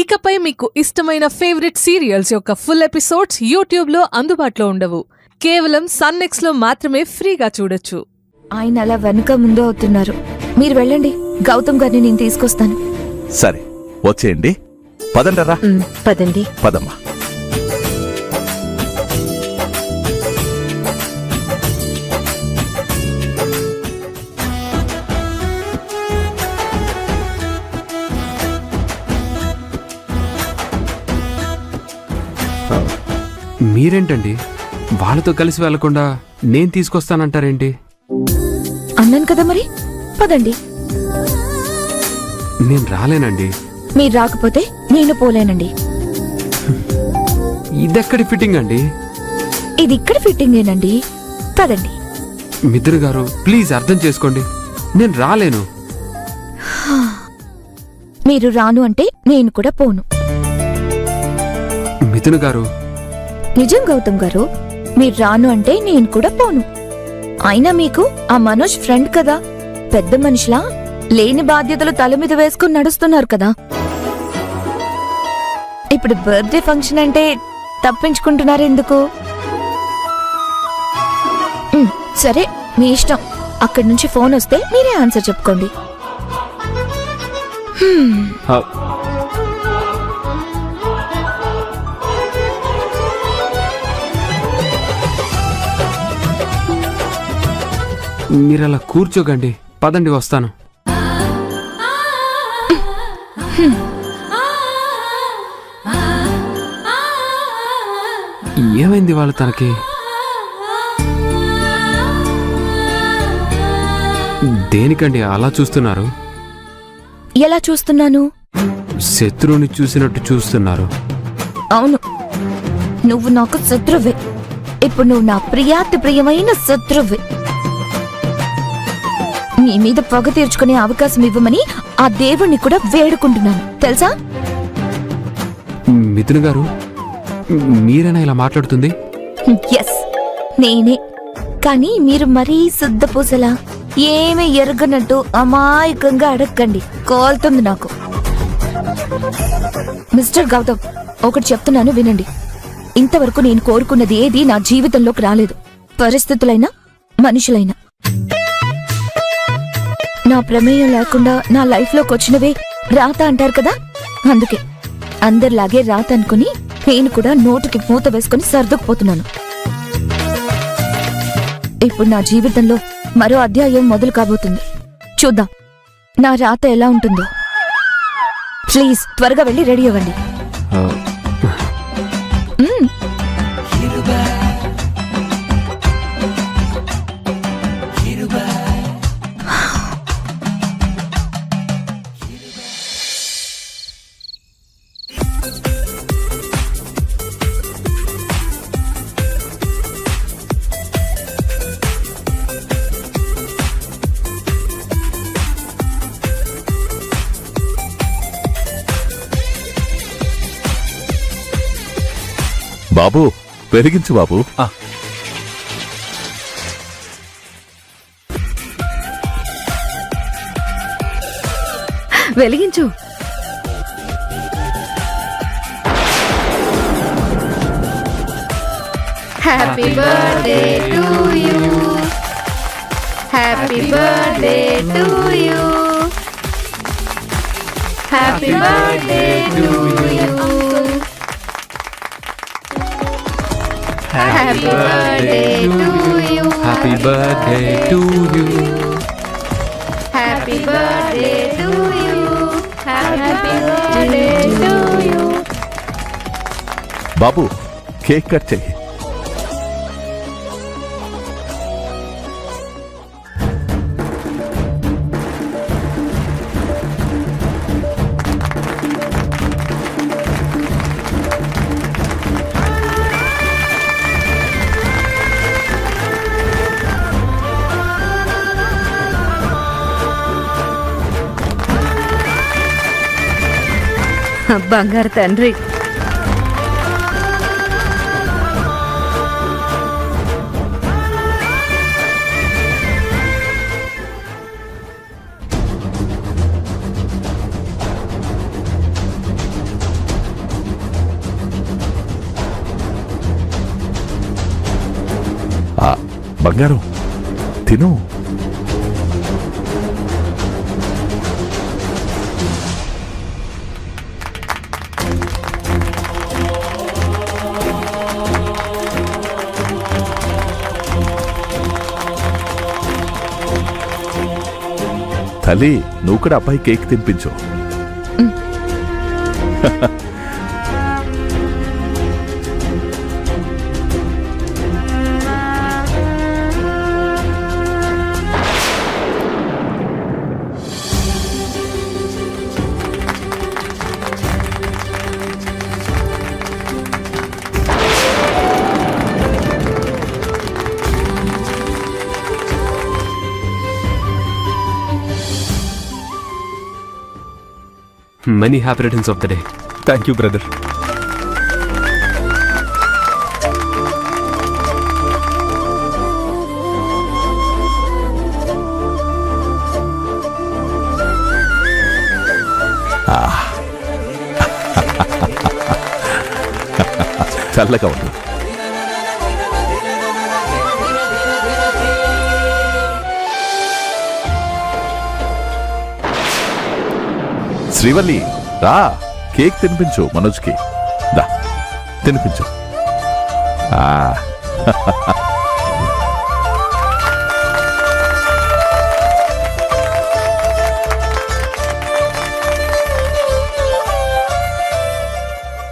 ఇకపై మీకు ఇష్టమైన ఫేవరెట్ సీరియల్స్ యొక్క ఫుల్ ఎపిసోడ్స్ యూట్యూబ్లో అందుబాటులో ఉండవు. కేవలం సన్నెక్స్లో మాత్రమే ఫ్రీగా చూడొచ్చు. ఆయన అలా వెనుక ముందు అవుతున్నారు. మీరు వెళ్ళండి, గౌతమ్ గారిని నేను తీసుకొస్తాను. సరే వచ్చేయండి. పదండరా. పదండి. పదమ్మా. మీరేంటండి వాళ్ళతో కలిసి వెళ్లకుండా నేను తీసుకొస్తానంటారేంటి? అన్నాను కదా మరి, పదండి. నేను రాలేనండి. మీరు రాకపోతే నేను పోలేనండి. ఇదెక్కడి ఫిట్టింగ్ అండి? ఇది ఇక్కడ ఫిట్టింగేనండి. పదండి. మిత్రు గారు ప్లీజ్ అర్థం చేసుకోండి, నేను రాలేను. మీరు రాను అంటే నేను కూడా పోను. మిథున్ గారు. నిజం గౌతమ్ గారు, మీరు రాను అంటే నేను కూడా పోను. అయినా మీకు ఆ మనోజ్ ఫ్రెండ్ కదా, పెద్ద మనిషిలా లేని బాధ్యతలు తల మీద వేసుకుని నడుస్తున్నారు కదా. ఇప్పుడు బర్త్డే ఫంక్షన్ అంటే తప్పించుకుంటున్నారు ఎందుకు? సరే మీ ఇష్టం. అక్కడి నుంచి ఫోన్ వస్తే మీరే ఆన్సర్ చెప్పుకోండి. మీరలా కూర్చోకండి, పదండి వస్తాను. ఏమైంది వాళ్ళు తనకి? దేనికండి అలా చూస్తున్నారు? ఎలా చూస్తున్నాను? శత్రువుని చూసినట్టు చూస్తున్నారు. అవును, నువ్వు నాకు శత్రువే. ఇప్పుడు నువ్వు నా ప్రియాతి ప్రియమైన శత్రువే. నీ మీద పగ తీర్చుకునే అవకాశం ఇవ్వమని ఆ దేవుణ్ణి కూడా వేడుకుంటున్నాను, తెలుసా? మిథున్ గారు, మీరేనా ఇలా మాట్లాడుతుంది? ఎస్, నేనే. కానీ మీరు మరీ శుద్ధపూసలా ఏమీ ఎరగనట్టు అమాయకంగా అడగండి, కోల్తుంది నాకు. మిస్టర్ గౌతమ్, ఒకటి చెప్తున్నాను వినండి. ఇంతవరకు నేను కోరుకున్నది ఏది నా జీవితంలోకి రాలేదు. పరిస్థితులైనా మనుషులైనా నా ప్రమేయం లేకుండా నా లైఫ్లోకి వచ్చినవే రాత అంటారు కదా. అందుకే అందరిలాగే రాత అనుకుని నేను కూడా నోటికి మూత వేసుకుని సర్దుకుపోతున్నాను. ఇప్పుడు నా జీవితంలో మరో అధ్యాయం మొదలు కాబోతుంది. చూద్దాం నా రాత ఎలా ఉంటుందో. ప్లీజ్ త్వరగా వెళ్ళి రెడీ అవ్వండి. బాబు వెలిగించు బాబు. వెలిగించు. Happy birthday to you, happy birthday to you, happy birthday to you, happy birthday to you, happy birthday to you, happy birthday to you, happy birthday to you. బాబు కేక్ కట్ చెయ్యి. బంగారు తండ్రి. బంగారం తిను. తల్లి, నువ్వు కూడా అబ్బాయి కేక్ తినిపించు. Many happy returns of the day. Thank you brother. చల్లగా ఉండు. శ్రీవల్లి, రా, కేక్ తినిపించు మనోజ్కి. దా, తినిపించు.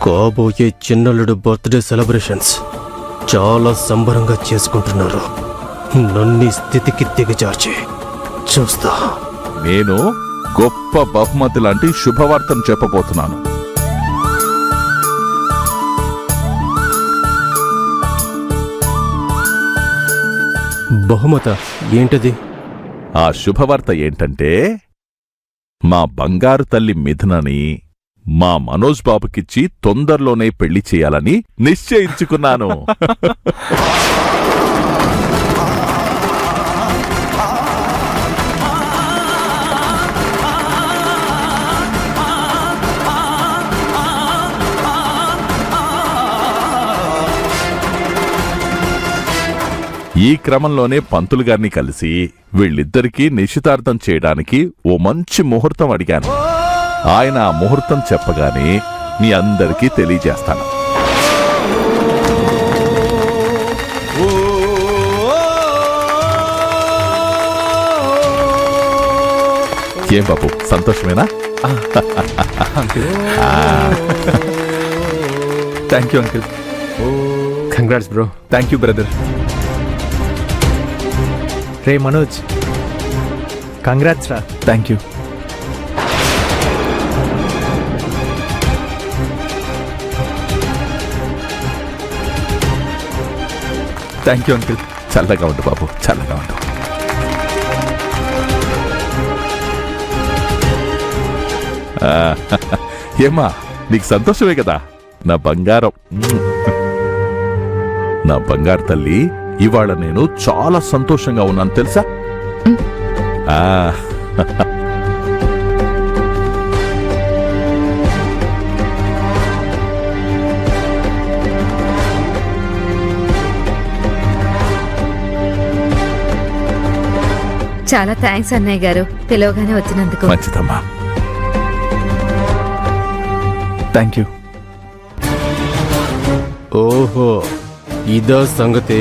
కాబోయే చిన్నల్లుడు బర్త్డే సెలబ్రేషన్స్ చాలా సంబరంగా చేసుకుంటున్నారు. నన్ను ఈ స్థితికి దిగజార్చి చూస్తా. నేను గొప్ప బహుమతి లాంటి శుభవార్తను చెప్పబోతున్నాను. బహుమత ఏంటది? ఆ శుభవార్త ఏంటంటే, మా బంగారు తల్లి మిథునని మా మనోజ్ బాబుకిచ్చి తొందరలోనే పెళ్లి చేయాలని నిశ్చయించుకున్నాను. ఈ క్రమంలోనే పంతులు గారిని కలిసి వీళ్ళిద్దరికీ నిశ్చితార్థం చేయడానికి ఓ మంచి ముహూర్తం అడిగాను. ఆయన ఆ ముహూర్తం చెప్పగానే మీ అందరికీ తెలియజేస్తాను. ఏం బాబు, సంతోషమేనా? Thank you uncle. Congrats bro. Thank you brother. రే మనోజ్, కంగ్రాట్స్ రా. Thank you. Thank you uncle. చల్లగా ఉండు బాబు, చల్లగా ఉండు. ఏమ్మా, నీకు సంతోషమే కదా? నా బంగారం, నా బంగారు తల్లి, ఇవాళ నేను చాలా సంతోషంగా ఉన్నాను తెలుసా? చాలా థ్యాంక్స్ అన్నయ్య గారు, పిలవగానే వచ్చినందుకు. మంచిదమ్మా. Thank you. ఓహో, ఇదా సంగతి.